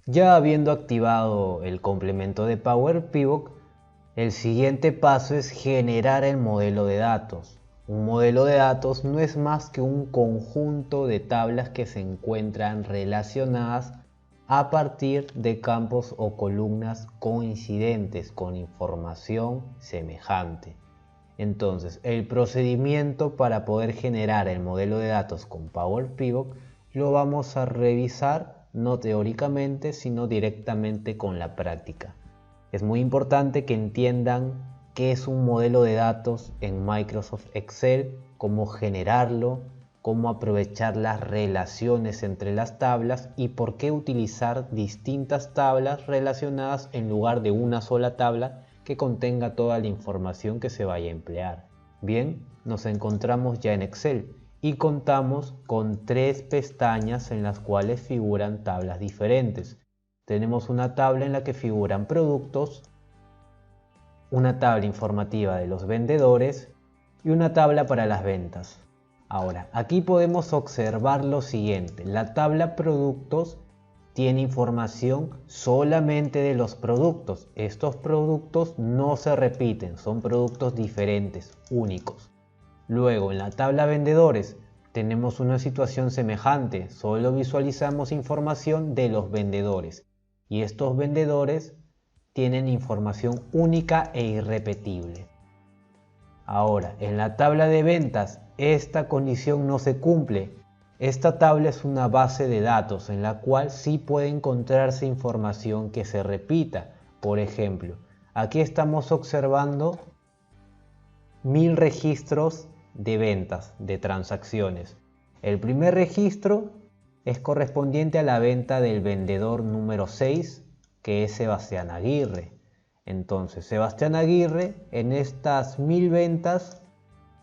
Ya habiendo activado el complemento de Power Pivot, el siguiente paso es generar el modelo de datos. Un modelo de datos no es más que un conjunto de tablas que se encuentran relacionadas a partir de campos o columnas coincidentes con información semejante. Entonces, el procedimiento para poder generar el modelo de datos con Power Pivot lo vamos a revisar no teóricamente, sino directamente con la práctica. Es muy importante que entiendan qué es un modelo de datos en Microsoft Excel, cómo generarlo, cómo aprovechar las relaciones entre las tablas y por qué utilizar distintas tablas relacionadas en lugar de una sola tabla que contenga toda la información que se vaya a emplear. Bien, nos encontramos ya en Excel y contamos con 3 pestañas en las cuales figuran tablas diferentes. Tenemos una tabla en la que figuran productos, una tabla informativa de los vendedores y una tabla para las ventas. Ahora, aquí podemos observar lo siguiente. La tabla productos tiene información solamente de los productos. Estos productos no se repiten, son productos diferentes, únicos. Luego, en la tabla vendedores tenemos una situación semejante. Solo visualizamos información de los vendedores. Y estos vendedores tienen información única e irrepetible. Ahora, en la tabla de ventas, esta condición no se cumple. Esta tabla es una base de datos en la cual sí puede encontrarse información que se repita. Por ejemplo, aquí estamos observando 1000 registros de ventas, de transacciones. El primer registro es correspondiente a la venta del vendedor número 6, que es Sebastián Aguirre. Entonces, Sebastián Aguirre en estas 1000 ventas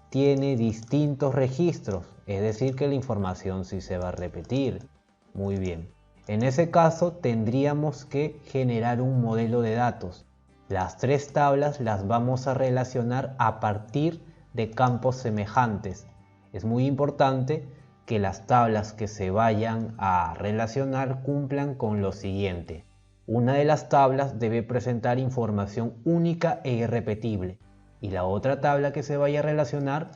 tiene distintos registros, es decir que la información sí se va a repetir. Muy bien. En ese caso tendríamos que generar un modelo de datos. Las 3 tablas las vamos a relacionar a partir de campos semejantes. Es muy importante que las tablas que se vayan a relacionar cumplan con lo siguiente. Una de las tablas debe presentar información única e irrepetible y la otra tabla que se vaya a relacionar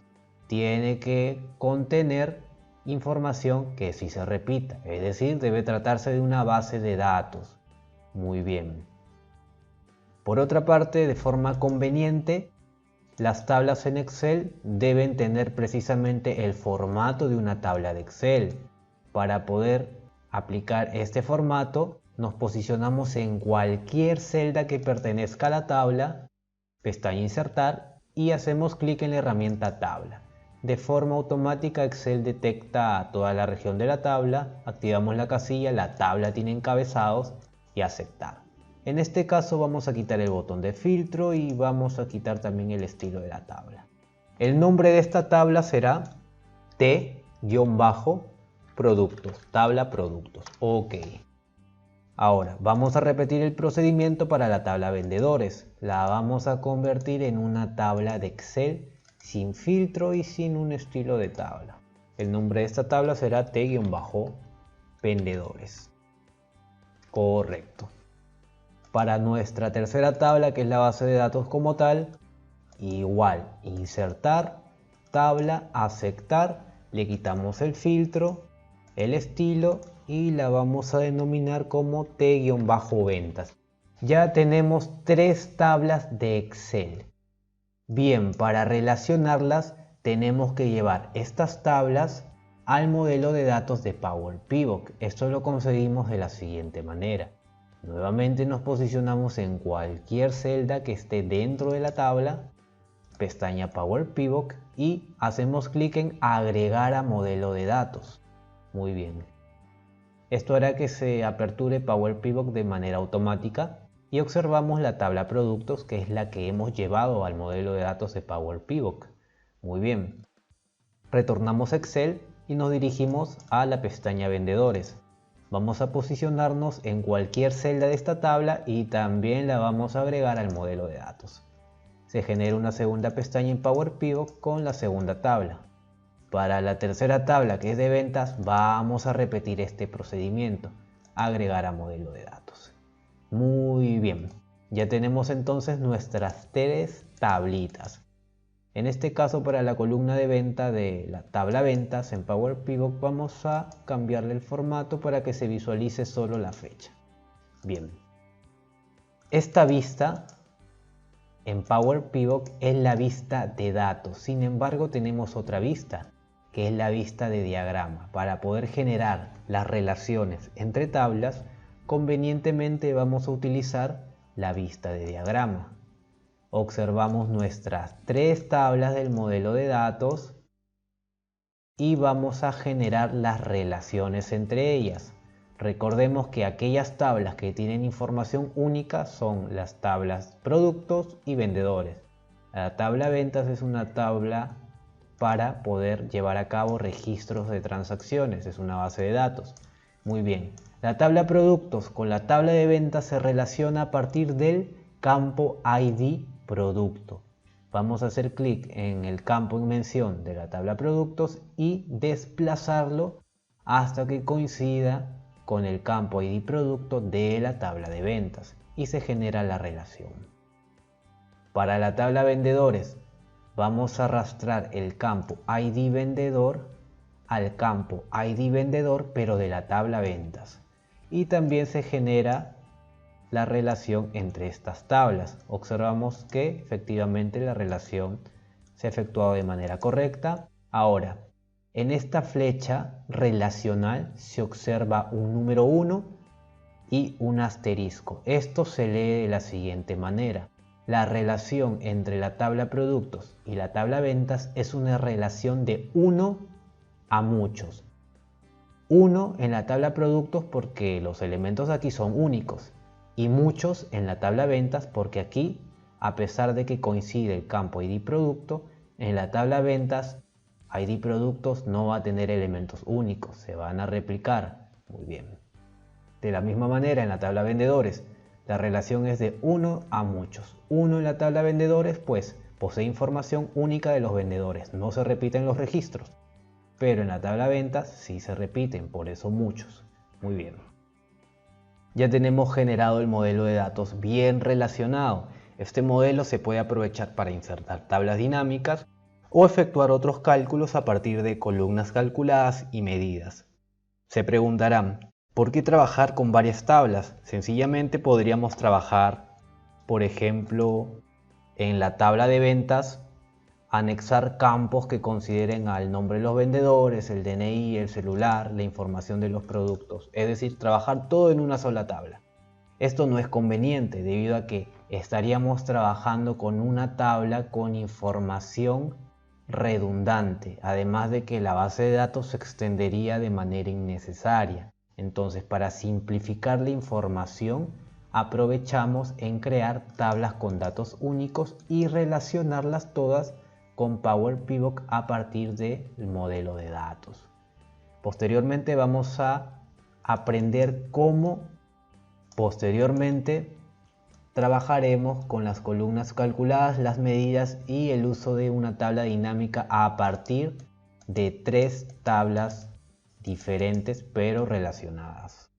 tiene que contener información que sí se repita, es decir, debe tratarse de una base de datos. Muy bien. Por otra parte, de forma conveniente, las tablas en Excel deben tener precisamente el formato de una tabla de Excel. Para poder aplicar este formato, nos posicionamos en cualquier celda que pertenezca a la tabla, pestaña Insertar y hacemos clic en la herramienta Tabla. De forma automática Excel detecta toda la región de la tabla, activamos la casilla, la tabla tiene encabezados y aceptar. En este caso vamos a quitar el botón de filtro y vamos a quitar también el estilo de la tabla. El nombre de esta tabla será T-productos, tabla productos. Ok. Ahora vamos a repetir el procedimiento para la tabla vendedores. La vamos a convertir en una tabla de Excel sin filtro y sin un estilo de tabla. El nombre de esta tabla será T-vendedores. Correcto. Para nuestra tercera tabla, que es la base de datos como tal, igual, insertar, tabla, aceptar, le quitamos el filtro, el estilo y la vamos a denominar como T-ventas. Ya tenemos 3 tablas de Excel. Bien, para relacionarlas tenemos que llevar estas tablas al modelo de datos de Power Pivot. Esto lo conseguimos de la siguiente manera. Nuevamente nos posicionamos en cualquier celda que esté dentro de la tabla, pestaña Power Pivot y hacemos clic en agregar a modelo de datos. Muy bien. Esto hará que se aperture Power Pivot de manera automática y observamos la tabla productos, que es la que hemos llevado al modelo de datos de Power Pivot. Muy bien. Retornamos a Excel y nos dirigimos a la pestaña vendedores. Vamos a posicionarnos en cualquier celda de esta tabla y también la vamos a agregar al modelo de datos. Se genera una segunda pestaña en Power Pivot con la segunda tabla. Para la tercera tabla, que es de ventas, vamos a repetir este procedimiento. agregar a modelo de datos. Muy bien, ya tenemos entonces nuestras 3 tablitas. En este caso, para la columna de venta de la tabla ventas en Power Pivot, vamos a cambiarle el formato para que se visualice solo la fecha. Bien, esta vista en Power Pivot es la vista de datos. Sin embargo, tenemos otra vista, que es la vista de diagrama. Para poder generar las relaciones entre tablas, convenientemente vamos a utilizar la vista de diagrama. Observamos nuestras 3 tablas del modelo de datos y vamos a generar las relaciones entre ellas. Recordemos que aquellas tablas que tienen información única son las tablas productos y vendedores. La tabla ventas es una tabla para poder llevar a cabo registros de transacciones, es una base de datos. Muy bien, la tabla productos con la tabla de ventas se relaciona a partir del campo ID producto. Vamos a hacer clic en el campo en mención de la tabla productos y desplazarlo hasta que coincida con el campo ID producto de la tabla de ventas y se genera la relación. Para la tabla vendedores vamos a arrastrar el campo ID vendedor al campo ID vendedor pero de la tabla ventas y también se genera la relación entre estas tablas. Observamos que efectivamente la relación se ha efectuado de manera correcta. Ahora, en esta flecha relacional se observa un número 1 y un asterisco. Esto se lee de la siguiente manera. La relación entre la tabla productos y la tabla ventas es una relación de 1 a muchos. 1 en la tabla productos porque los elementos aquí son únicos y muchos en la tabla ventas porque aquí, a pesar de que coincide el campo ID producto, en la tabla ventas ID productos no va a tener elementos únicos, se van a replicar. Muy bien. De la misma manera en la tabla vendedores, la relación es de 1 a muchos. 1 en la tabla vendedores pues posee información única de los vendedores, no se repiten los registros. Pero en la tabla ventas sí se repiten, por eso muchos. Muy bien. Ya tenemos generado el modelo de datos bien relacionado. Este modelo se puede aprovechar para insertar tablas dinámicas o efectuar otros cálculos a partir de columnas calculadas y medidas. Se preguntarán, ¿por qué trabajar con varias tablas? Sencillamente podríamos trabajar, por ejemplo, en la tabla de ventas, anexar campos que consideren al nombre de los vendedores, el DNI, el celular, la información de los productos. Es decir, trabajar todo en una sola tabla. Esto no es conveniente debido a que estaríamos trabajando con una tabla con información redundante, además de que la base de datos se extendería de manera innecesaria. Entonces, para simplificar la información, aprovechamos en crear tablas con datos únicos y relacionarlas todas con Power Pivot a partir del modelo de datos. Posteriormente vamos a aprender cómo posteriormente trabajaremos con las columnas calculadas, las medidas y el uso de una tabla dinámica a partir de 3 tablas diferentes pero relacionadas.